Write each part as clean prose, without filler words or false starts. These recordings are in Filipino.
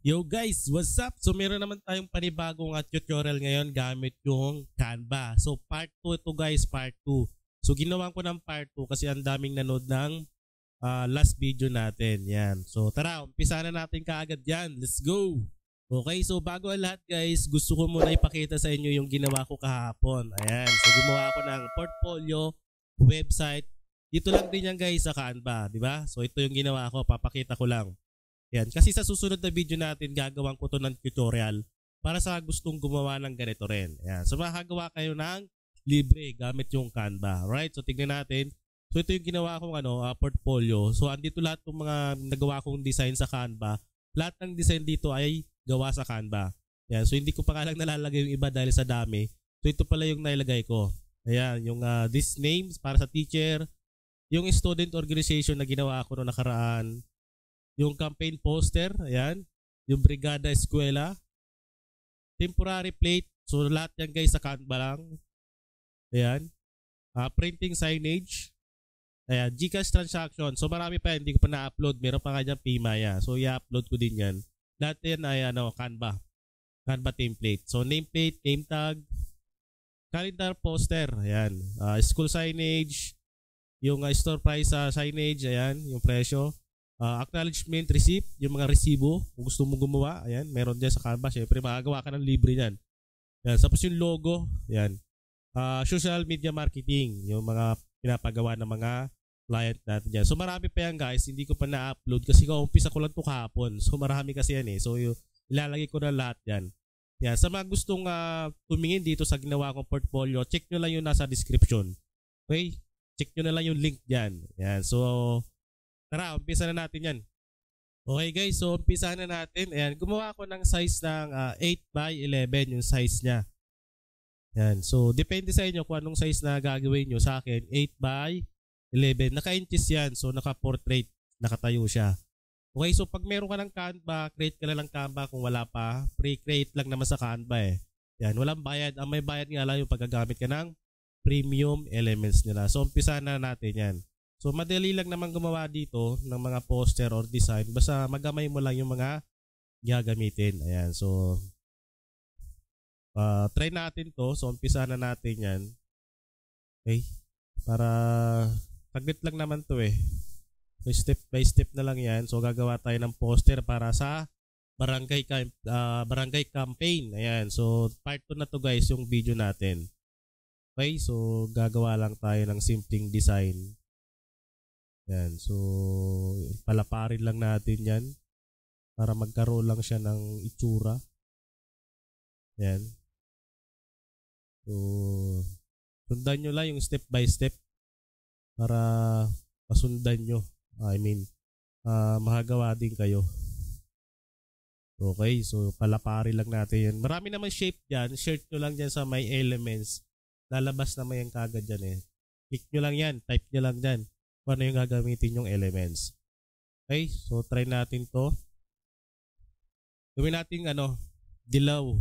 Yo guys, what's up? So meron naman tayong panibagong tutorial ngayon gamit yung Canva. So part 2 ito guys, part 2. So ginawa ko ng part 2 kasi ang daming nanood ng last video natin. Yan. So tara, umpisa na natin kaagad yan. Let's go! Okay, so bago ang lahat guys, gusto ko muna ipakita sa inyo yung ginawa ko kahapon. Ayan, so gumawa ako ng portfolio, website. Dito lang din yan guys sa Canva, di ba? So ito yung ginawa ko, papakita ko lang. Yan. Kasi sa susunod na video natin, gagawin ko to ng tutorial para sa gustong gumawa ng ganito rin. Yan. So makagawa kayo ng libre gamit yung Canva. Right? So tignan natin. So ito yung ginawa kong portfolio. So andito lahat ng mga nagawa kong design sa Canva. Lahat ng design dito ay gawa sa Canva. Yan. So hindi ko pa lang nalalagay yung iba dahil sa dami. So ito pala yung nailagay ko. Ayan. Yung this names para sa teacher. Yung student organization na ginawa ko noong nakaraan. Yung campaign poster, ayan. Yung Brigada Eskwela. Temporary plate. So lahat yan guys sa Canva lang. Ayan. Printing signage. Ayan. Gcash transaction. So marami pa yan. Hindi ko pa na-upload. Meron pa nga dyan Pimaya. So i-upload ko din yan. Lahat yan ay Canva. Canva template. So nameplate, name tag. Calendar poster. Ayan. School signage. Yung store price signage. Ayan. Yung presyo. Acknowledgement receipt, yung mga resibo, kung gusto mo gumawa, ayan, meron dyan sa Canva. Siyempre, makagawa ka ng libre yan. Yan. Tapos yung logo, ayan. Social media marketing, yung mga pinapagawa ng mga client natin dyan. So marami pa yan guys, hindi ko pa na-upload kasi umpisa ko lang ito kahapon. So marami kasi yan eh. So ilalagay ko na lahat yan. Yan. Sa mga gustong tumingin dito sa ginawa kong portfolio, check nyo lang yung nasa description. Okay? Check nyo na lang yung link dyan. Yan. So tara, umpisa na natin yan. Okay guys, so umpisa na natin. Ayan, gumawa ako ng size ng 8x11 yung size niya. Ayan, so depende sa inyo kung anong size na gagawin nyo. Sa akin, 8x11. Naka-inches yan, so naka-portrait. Nakatayo siya. Okay, so pag meron ka ng Canva, create ka na lang Canva. Kung wala pa, pre-create lang naman sa Canva eh. Ayan, walang bayad. Ang may bayad nga lang yung paggagamit ka ng premium elements nila. So umpisa na natin yan. So madali lang naman gumawa dito ng mga poster or design. Basta magamay mo lang yung mga gagamitin. Ayan. So try natin to. So umpisa na natin yan. Okay. Para taglit lang naman to eh. So step by step na lang yan. So gagawa tayo ng poster para sa barangay campaign. Ayan. So part 2 na to guys yung video natin. Okay. So gagawa lang tayo ng simpleng design. Yan, so palaparin lang natin yan para magkaroon lang siya ng itsura. Yan. So sundan nyo lang yung step by step para masundan nyo. Makagawa din kayo. Okay, so palaparin lang natin yan. Marami naman shape dyan. Shirt nyo lang dyan sa may elements. Lalabas naman yung kagad dyan eh. Click nyo lang yan. Type nyo lang dyan. Kung ano yung gagamitin yung elements. Okay, so try natin to. Gawin natin dilaw.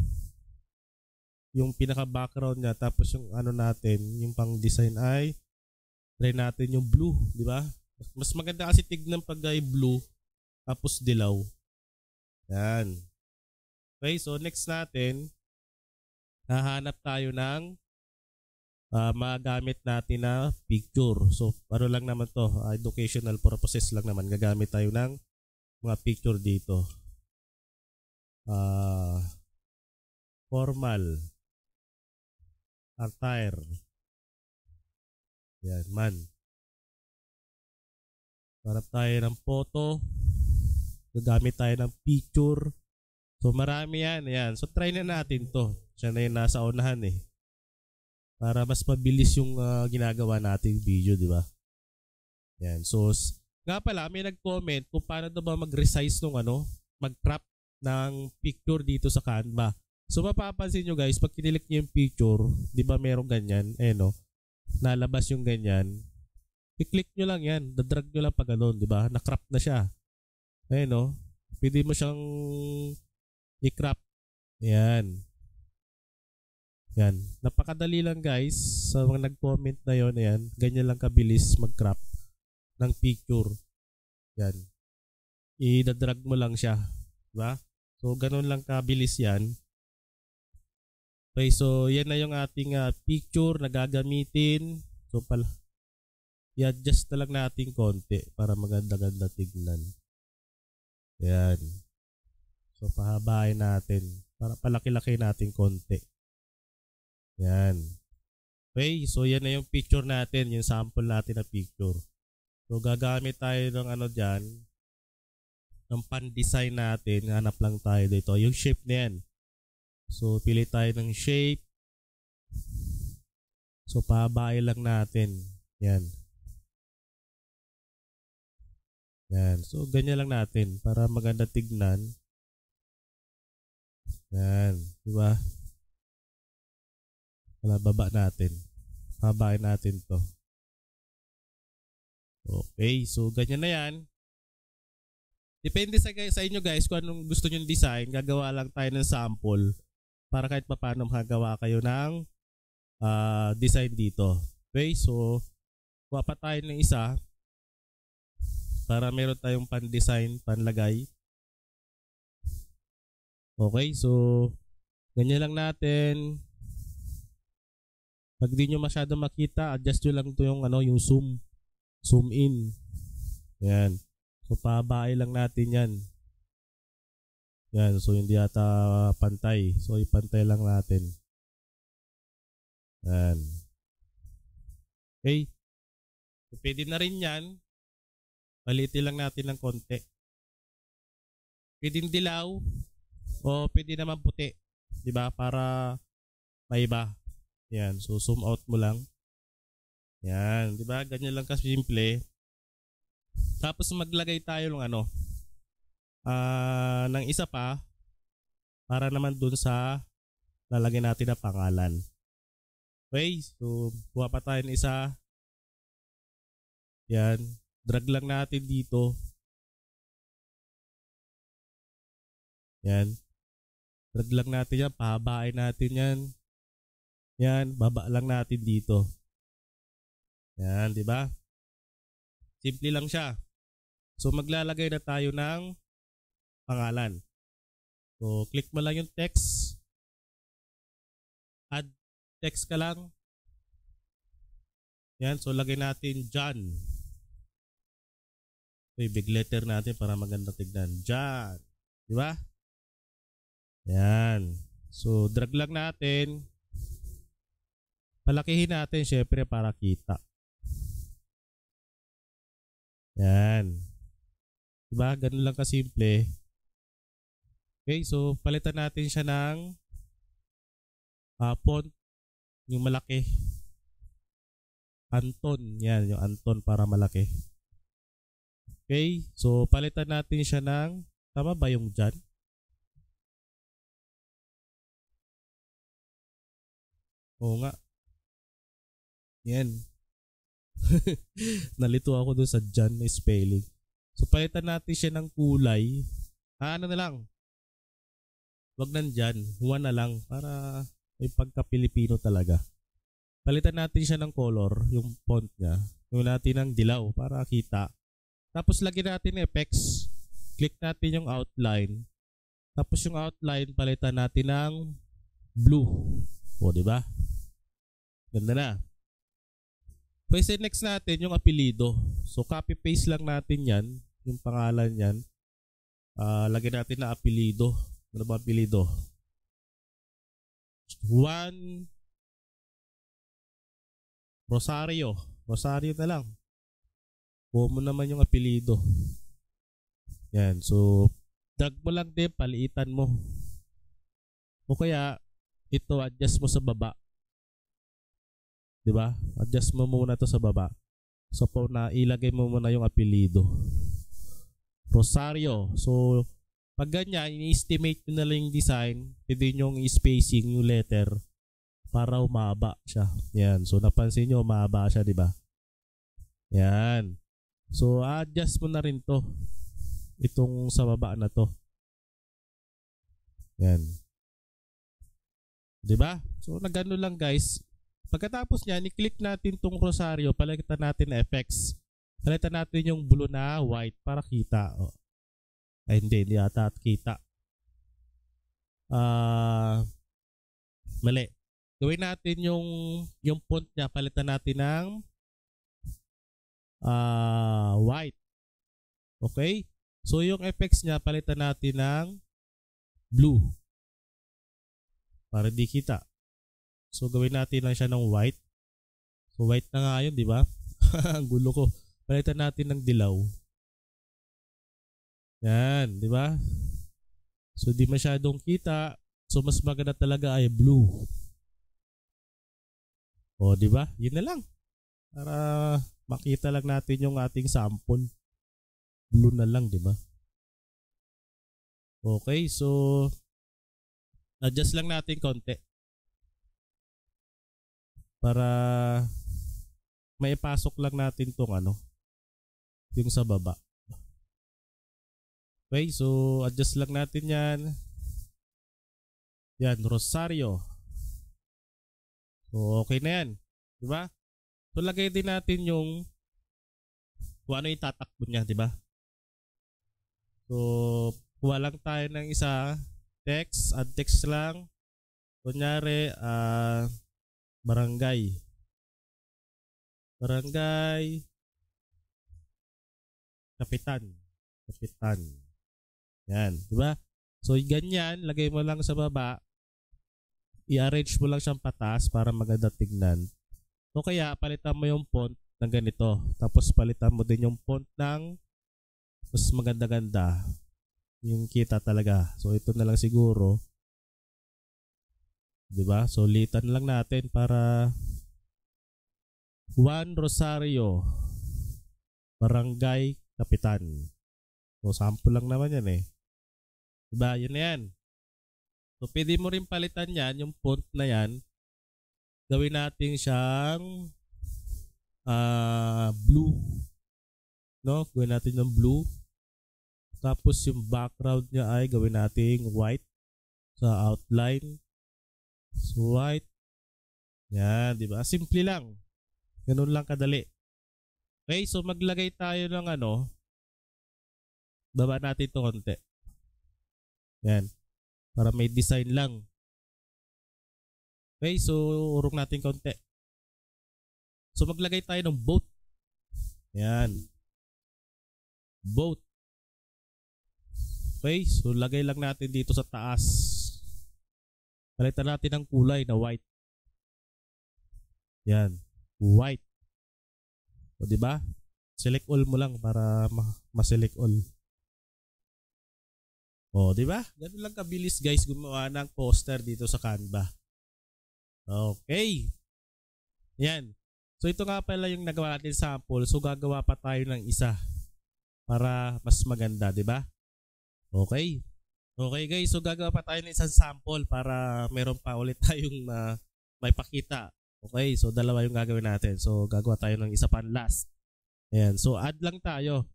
Yung pinaka background niya. Tapos yung natin, yung pang design ay try natin yung blue, di ba? Mas maganda kasi tignan pag ay blue tapos dilaw. Yan. Okay, so next natin, hahanap tayo ng magamit natin na picture. So ano lang naman to, educational purposes lang naman. Gagamit tayo ng mga picture dito. Formal attire. Yan man. Harap tayo ng photo. Gagamit tayo ng picture. So marami yan. Yan. So try na natin to. Siya na yung nasa unahan eh. Para mas mabilis yung ginagawa nating video, di ba? Yan. So, nga pala, may nag-comment kung paano daw ba mag-resize nung mag-crop ng picture dito sa Canva. So, mapapansin nyo guys, pag kinilik nyo yung picture, di ba merong ganyan? Nalabas yung ganyan. I-click nyo lang yan. Dadrag nyo lang pag di ba? Na-crop na siya. Pwede mo siyang i-crop. Yan. Yan. Napakadali lang guys. Sa mga nag-comment na yon, ayan, ganyan lang kabilis mag-crop ng picture. Yan. I-drag mo lang siya. Diba? So ganun lang kabilis yan. Okay, so yan na yung ating picture na gagamitin. So i-adjust na lang natin konti para maganda-ganda tignan. Yan. So pahabain natin para palaki-laki natin konti. Yan. Okay, so yan na yung picture natin, yung sample natin na picture. So gagamit tayo ng ano dyan, ng pan-design natin. Hanap lang tayo dito, yung shape na yan. So pili tayo ng shape. So pahabain lang natin. Yan. Yan. So ganyan lang natin para maganda tignan. Yan, di ba? Baba natin. Pahabain natin 'to. Okay, so ganyan na 'yan. Depende sa inyo guys kung anong gusto niyo design. Gagawa lang tayo ng sample para kahit papaano makagawa kayo ng design dito. Okay, so kuha pa tayo ng isa para meron tayong pan-design, panlagay. Okay, so ganyan lang natin. Pag di nyo masyado makita, adjust nyo lang to yung yung zoom in. Yan. So pahabain lang natin yan. Yan, so hindi ata pantay. So ipantay lang natin. Yan. Okay. So, pwede na rin yan. Palitin lang natin ng konti. Pwedeng dilaw o pwede naman puti. Diba? Para maiba. Yan. So zoom out mo lang. Yan. Diba? Ganyan lang kasimple. Tapos maglagay tayo ng ng isa pa para naman dun sa lalagyan natin na pangalan. Okay, so kuha pa tayo ng isa. Yan, drag lang natin dito. Yan, drag lang natin yan, pahabain natin yan. Yan, baba lang natin dito. Yan, di ba? Simple lang siya. So maglalagay na tayo ng pangalan. So click mo lang yung text. Add text ka lang. Yan, so lagay natin John. Okay, big letter natin para maganda tignan. John. Di ba? Yan. So drag lang natin. Palakihin natin syempre para kita. Yan. Diba? Ganun lang kasimple. Okay, so palitan natin siya ng font, yung malaki. Anton. Yan, yung Anton para malaki. Okay, so palitan natin siya ng, tama ba yung John? Oo nga. Yan. Nalito ako dun sa John na spelling. So palitan natin siya ng kulay. Ano na lang. Wag nandyan. One na lang para may pagka-Pilipino talaga. Palitan natin siya ng color, yung font niya. Yung natin ng dilaw para kita. Tapos lagyan natin effects. Click natin yung outline. Tapos yung outline palitan natin ng blue. O, di ba? Ganda na. Pwede next natin yung apelido. So copy paste lang natin yan, yung pangalan yan. Lagyan natin na apelido. Ano ba apelido? Juan Rosario. Rosario na lang. Kuha mo naman yung apelido. Yan. So drag mo lang din, paliitan mo. O kaya ito adjust mo sa baba. Diba? Adjust mo muna to sa baba. So po na ilagay mo muna yung apelido. Rosario. So pag ganyan, ini-estimate nyo na lang yung design. Pwede nyo yung spacing yung letter para umaba siya. Yan. So napansin nyo, umaba siya, diba? Yan. So adjust mo na rin to. Itong sa baba na to. Yan. Diba? So nagano lang guys. Pagkatapos niyan, i-click natin tong Rosario, palitan natin na effects. Palitan natin yung blue na white para kita. Ay hindi ata kita. Mali. Gawin natin yung font niya, palitan natin ng white. Okay? So yung effects niya, palitan natin ng blue. Para di kita. So gawin natin lang siya ng white. So white na nga yun, di ba? Ang gulo ko. Palitan natin ng dilaw. Yan, di ba? So di masyadong kita. So mas maganda talaga ay blue. O, di ba? Yun na lang. Para makita lang natin yung ating sample. Blue na lang, di ba? Okay, so adjust lang natin konti. Para maipasok lang natin tong yung sa baba. Okay, so adjust lang natin yan. Yan, Rosario. So, okay na yan. Diba? So, lagay din natin yung kung ano yung tatakbo niya, diba? So, kuha lang tayo ng isa. Text, add text lang. Kunyari, barangay. Barangay. Kapitan. Kapitan. Yan, diba? So, ganyan, lagay mo lang sa baba. I-arrange mo lang siyang patas para maganda tignan. O kaya palitan mo yung font ng ganito. Tapos palitan mo din yung font ng mas maganda-ganda. Yung kita talaga. So ito na lang siguro. 'Di ba? So litan lang natin para Juan Rosario Barangay Kapitan. So sample lang naman yan eh. 'Di ba? Yun na yan. So, pwede mo rin palitan yan, yung font na yan. Gawin natin siyang blue. No? Gawin natin yung blue. Tapos yung background niya ay gawin natin white sa outline. So, white. Yan, di ba? Simple lang. Ganun lang kadali. Okay, so maglagay tayo ng baba natin ito konti. Yan. Para may design lang. Okay, so urong natin konti. So maglagay tayo ng boat. Yan. Boat. Okay, so lagay lang natin dito sa taas. Palitan natin ng kulay na white. Yan. White. O diba? Select all mo lang para ma-select all. O, di ba? Ganun lang kabilis guys gumawa ng poster dito sa Canva. Okay. Yan. So ito nga pala yung nagawa natin sample. So gagawa pa tayo ng isa para mas maganda, di ba? Okay. Okay guys, so gagawa pa tayo ng isang sample para meron pa ulit tayong may pakita. Okay, so dalawa yung gagawin natin. So gagawa tayo ng isa pa last. Ayan, so add lang tayo.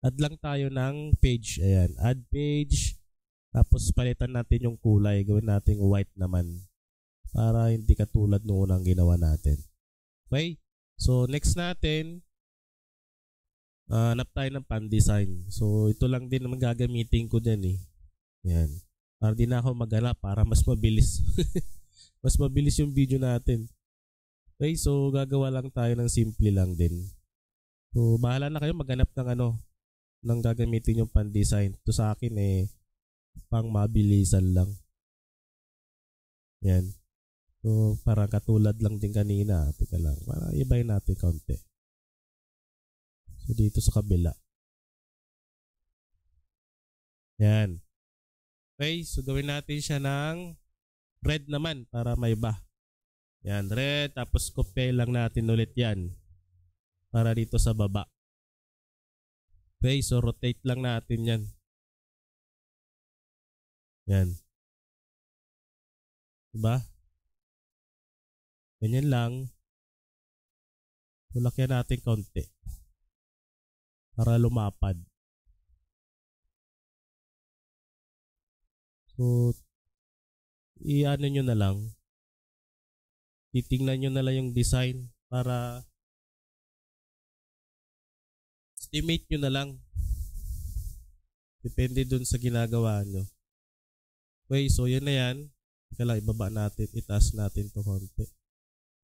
Add lang tayo ng page. Ayan, add page. Tapos palitan natin yung kulay. Gawin natin white naman. Para hindi katulad noon ang ginawa natin. Okay? So next natin, hanap tayo ng pan-design. So ito lang din naman gagamitin ko din eh. Ayan. Para di na ako maghanap para mas mabilis. Mas mabilis yung video natin. Okay, so gagawa lang tayo ng simple lang din. So bahala na kayo maghanap ng ng gagamitin yung pan-design. Ito sa akin eh pang mabilisan lang. Yan. So parang katulad lang din kanina. Teka lang. Para ibahin natin kaunti. So dito sa kabila. Yan. Okay. So gawin natin siya ng red naman para may iba. Yan. Red. Tapos copy lang natin ulit yan. Para dito sa baba. Okay. So rotate lang natin yan. Yan. Diba? Ganyan lang. Tulakyan natin konti. Para lumapad. So, i-ano nyo na lang. Titingnan nyo na lang yung design para estimate nyo na lang. Depende dun sa ginagawa nyo. Okay, so yun na yan. Teka lang, ibaba natin, itaas natin to konti.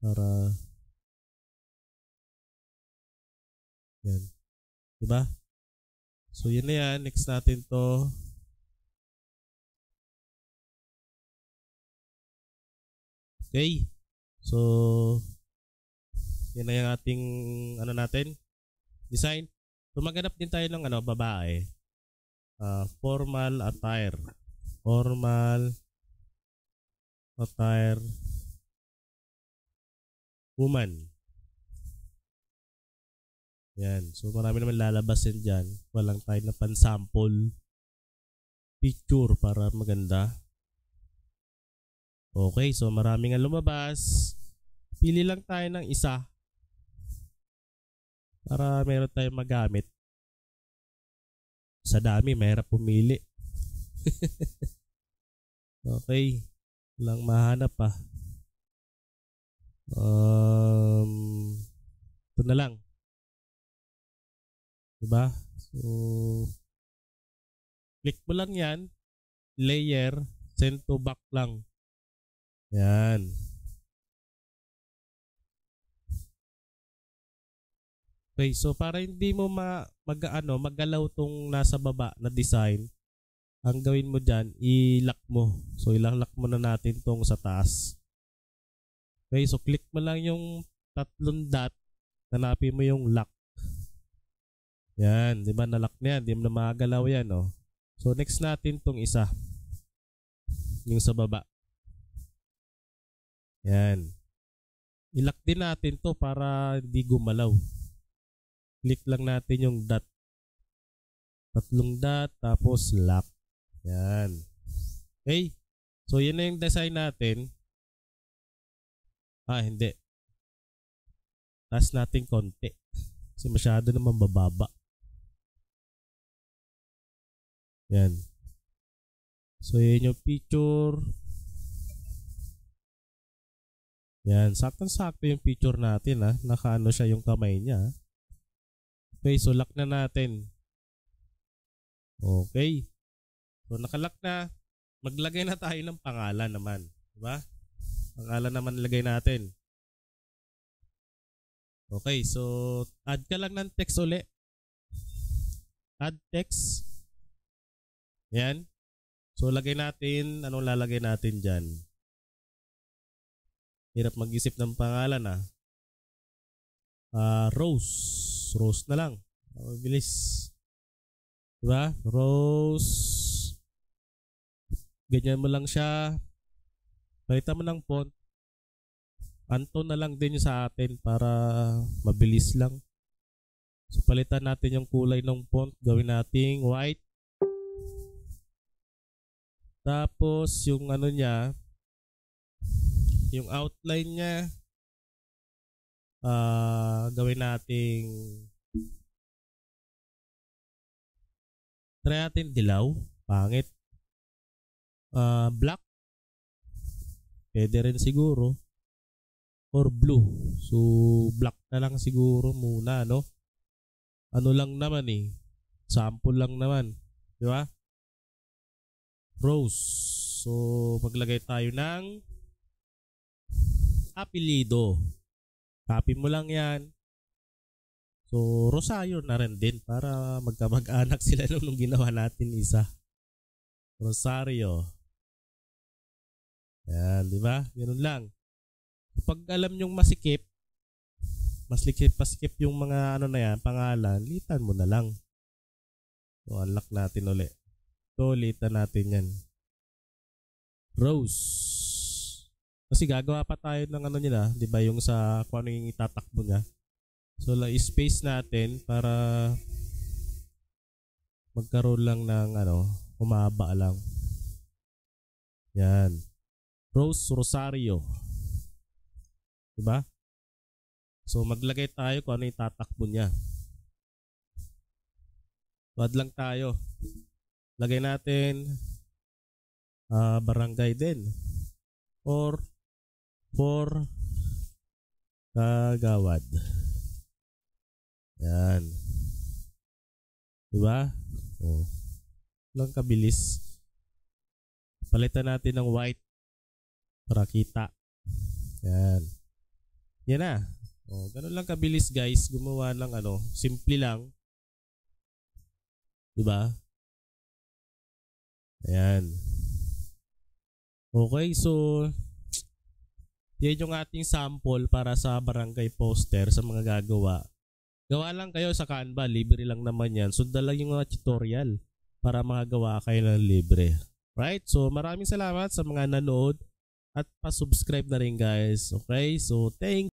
Para, yan. Diba? So yun na yan. Next natin to. Okay. So, yan na yung ating, ano natin, design. So maghanap din tayo ng babae. Formal attire. Formal attire woman. Yan. So marami naman lalabas din dyan. Walang tayo na pan-sample picture para maganda. Okay. So marami nga lumabas. Pili lang tayo ng isa para meron tayong magamit. Sa dami, mahirap pumili. Okay. Walang mahanap pa. Ito na lang. Diba? So, click mo lang yan. Layer. Send to back lang. Yan. Okay, so para hindi mo magalaw tong nasa baba na design, ang gawin mo dyan, i-lock mo. So ilalak mo na natin tong sa taas. Okay, so click mo lang yung tatlong dot, hanapin mo yung lock. Yan, di ba na-lock na yan, di mo na magalaw yan. Oh. So next natin tong isa, yung sa baba. Yan. I-lock din natin to para hindi gumalaw. Click lang natin yung dot. Tatlong dot, tapos lock. Yan. Okay. So, yun na yung design natin. Hindi. Taas natin konti. Kasi masyado naman bababa. Yan. So, yun yung picture. Yan. Saktong-sakto yung picture natin. Nakaano siya yung kamay niya. Okay, so lock na natin. Okay. So nakalock na. Maglagay na tayo ng pangalan naman. Diba? Pangalan naman lagay natin. Okay, so add ka lang ng text uli. Add text. Yan. So lagay natin, anong lalagay natin dyan? Hirap mag-isip ng pangalan Rose. Rose na lang. Mabilis. Diba? Rose. Ganyan mo lang siya. Palitan mo ng font. Anton na lang din yung sa atin para mabilis lang. So palitan natin yung kulay ng font. Gawin nating white. Tapos yung niya, yung outline niya, gawin nating try natin dilaw, pangit. Black pwede rin siguro, or blue. So black na lang siguro muna, no? Ano lang naman sample lang naman, di ba? Rose. So maglagay tayo ng apelido. Copy mo lang yan. So, Rosario na rin din para magkamag-anak sila nung ginawa natin isa. Rosario. Yan, di ba? Ganun lang. Pag alam nyong masikip yung mga na yan, pangalan, litan mo na lang. So, unlock natin ulit. So, litan natin yan. Rose. Kasi gagawa pa tayo ng nila, di ba, yung sa kung ano yung itatakbo niya. So, space natin para magkaroon lang ng humaba lang. Yan. Rose Rosario. Di ba? So, maglagay tayo kung ano yung tatakbo niya. Add lang tayo. Lagay natin barangay din. Or for Kagawad. Yan. Diba? Lang kabilis. Palitan natin ng white para kita. Yan. Yan na. O, ganun lang kabilis guys. Gumawa ng simple lang. Diba? Ayan. Okay, so yan yung ating sample para sa barangay poster sa mga gagawa. Gawa lang kayo sa Canva, libre lang naman yan. Sundan lang yung mga tutorial para makagawa kayo ng libre. Right? So maraming salamat sa mga nanood at pa-subscribe na rin guys. Okay? So thank